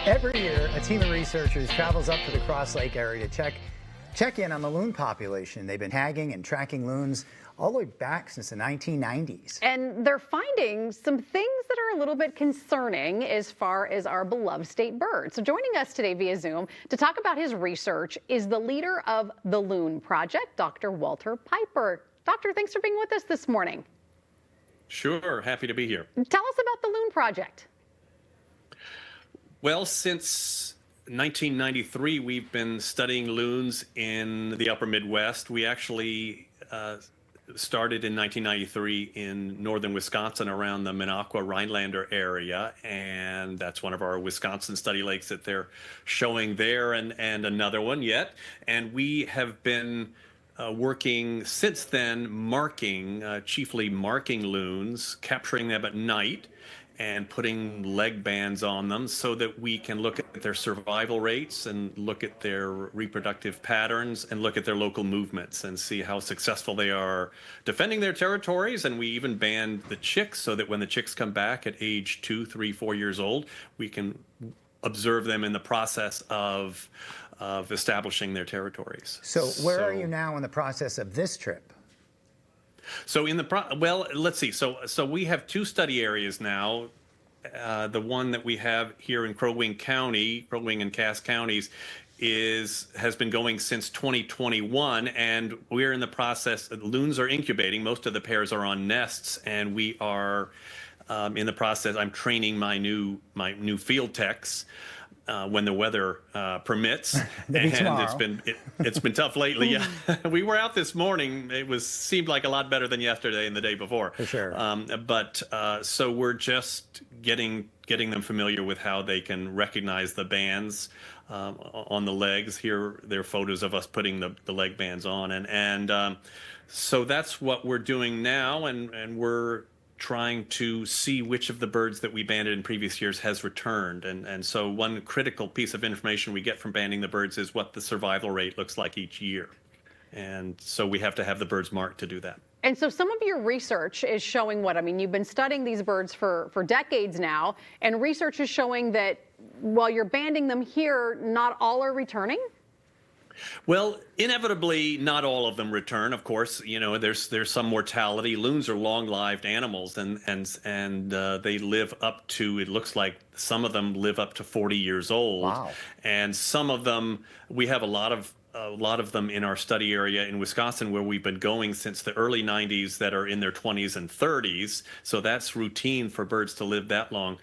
Every year, a team of researchers travels up to the Cross Lake area to check in on the loon population. They've been tagging and tracking loons all the way back since the 1990s. And they're finding some things that are a little bit concerning as far as our beloved state bird. So joining us today via Zoom to talk about his research is the leader of the Loon Project, Dr. Walter Piper. Doctor, thanks for being with us this morning. Sure, happy to be here. Tell us about the Loon Project. Well, since 1993, we've been studying loons in the upper Midwest. We actually started in 1993 in northern Wisconsin around the Minocqua Rhinelander area, and that's one of our Wisconsin study lakes that they're showing there, and another one yet. And we have been working since then chiefly marking loons, capturing them at night, and putting leg bands on them so that we can look at their survival rates and look at their reproductive patterns and look at their local movements and see how successful they are defending their territories. And we even banned the chicks so that when the chicks come back at age 2, 3, 4 years old, we can observe them in the process of establishing their territories. So where are you now in the process of this trip? So well, let's see. So we have two study areas now. The one that we have here in Crow Wing County, Crow Wing and Cass counties, has been going since 2021, and we're in the process. Loons are incubating. Most of the pairs are on nests, and we are in the process. I'm training my new field techs. When the weather permits, and it's been tough lately. Yeah, we were out this morning. It seemed like a lot better than yesterday and the day before. For sure. So we're just getting them familiar with how they can recognize the bands on the legs. Here, there are photos of us putting the leg bands on, and so that's what we're doing now, and we're trying to see which of the birds that we banded in previous years has returned. And so one critical piece of information we get from banding the birds is what the survival rate looks like each year. And so we have to have the birds marked to do that. And so some of your research is showing what? I mean, you've been studying these birds for decades now, and research is showing that while you're banding them here, not all are returning? Well, inevitably, not all of them return. Of course, there's some mortality. Loons are long-lived animals, and they live up to. It looks like some of them live up to 40 years old. Wow. And some of them, we have a lot of them in our study area in Wisconsin, where we've been going since the early 90s, that are in their 20s and 30s. So that's routine for birds to live that long.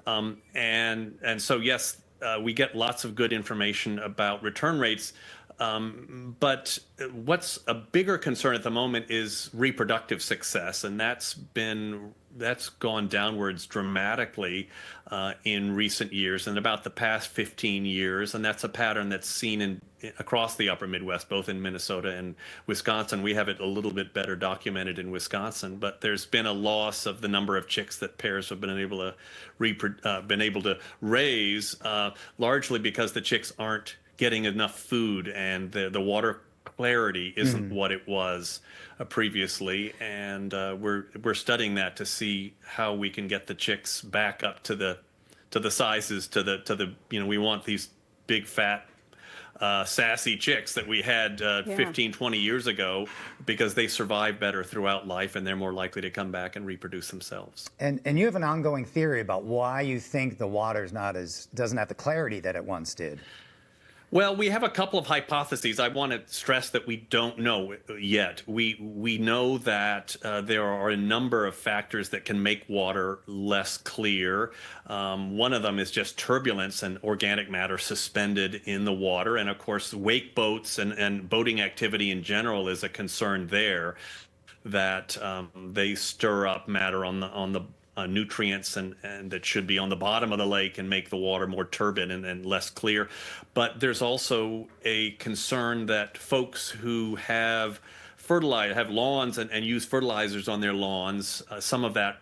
And so yes, we get lots of good information about return rates. But what's a bigger concern at the moment is reproductive success, and that's gone downwards dramatically in recent years, and about the past 15 years, and that's a pattern that's seen across the upper Midwest, both in Minnesota and Wisconsin. We have it a little bit better documented in Wisconsin, but there's been a loss of the number of chicks that pairs have been able to raise, largely because the chicks aren't getting enough food, and the water clarity isn't what it was previously, and we're studying that to see how we can get the chicks back up to the sizes we want these big fat sassy chicks that we had 15, 20 years ago, because they survive better throughout life and they're more likely to come back and reproduce themselves. And you have an ongoing theory about why you think the water's doesn't have the clarity that it once did. Well, we have a couple of hypotheses. I want to stress that we don't know yet. We know that there are a number of factors that can make water less clear. One of them is just turbulence and organic matter suspended in the water. And of course, wake boats and boating activity in general is a concern there, that they stir up matter on the nutrients and that should be on the bottom of the lake and make the water more turbid and less clear. But there's also a concern that folks who have lawns and use fertilizers on their lawns, some of that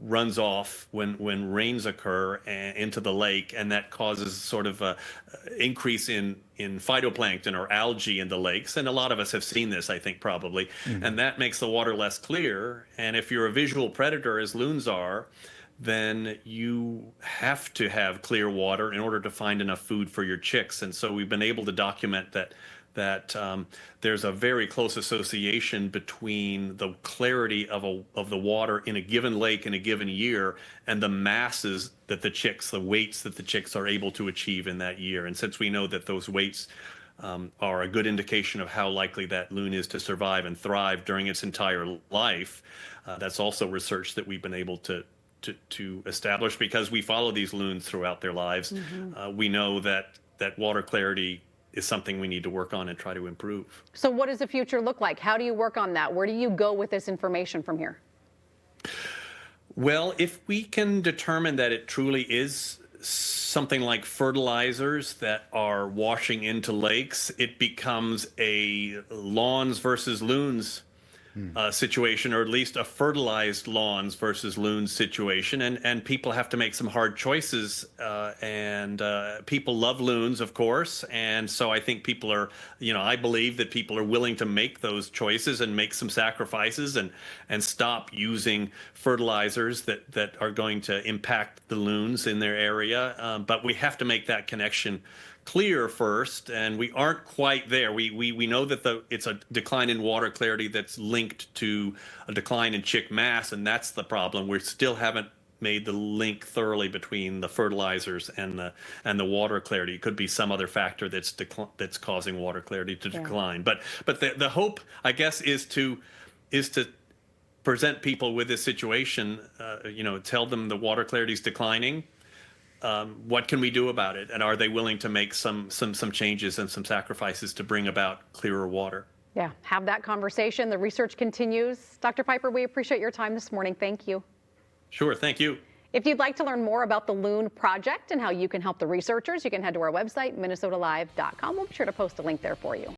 runs off when rains occur into the lake, and that causes sort of a increase in phytoplankton or algae in the lakes. And a lot of us have seen this, I think, probably. And that makes the water less clear. And if you're a visual predator, as loons are, then you have to have clear water in order to find enough food for your chicks. And so we've been able to document that there's a very close association between the clarity of the water in a given lake in a given year and the masses that the weights that the chicks are able to achieve in that year. And since we know that those weights are a good indication of how likely that loon is to survive and thrive during its entire life, that's also research that we've been able to establish because we follow these loons throughout their lives. We know that water clarity is something we need to work on and try to improve. So what does the future look like? How do you work on that? Where do you go with this information from here? Well, if we can determine that it truly is something like fertilizers that are washing into lakes, it becomes a lawns versus loons situation, or at least a fertilized lawns versus loons situation. And people have to make some hard choices. And people love loons, of course. And so I think people are, I believe that people are willing to make those choices and make some sacrifices and stop using fertilizers that are going to impact the loons in their area. But we have to make that connection clear first, and we aren't quite there. We know that it's a decline in water clarity that's linked to a decline in chick mass, and that's the problem. We still haven't made the link thoroughly between the fertilizers and the water clarity. It could be some other factor that's causing water clarity to decline. But the hope, I guess, is to present people with this situation. Tell them the water clarity is declining. What can we do about it? And are they willing to make some changes and some sacrifices to bring about clearer water? Yeah, have that conversation. The research continues. Dr. Piper, we appreciate your time this morning. Thank you. Sure, thank you. If you'd like to learn more about the Loon Project and how you can help the researchers, you can head to our website, minnesotalive.com. We'll be sure to post a link there for you.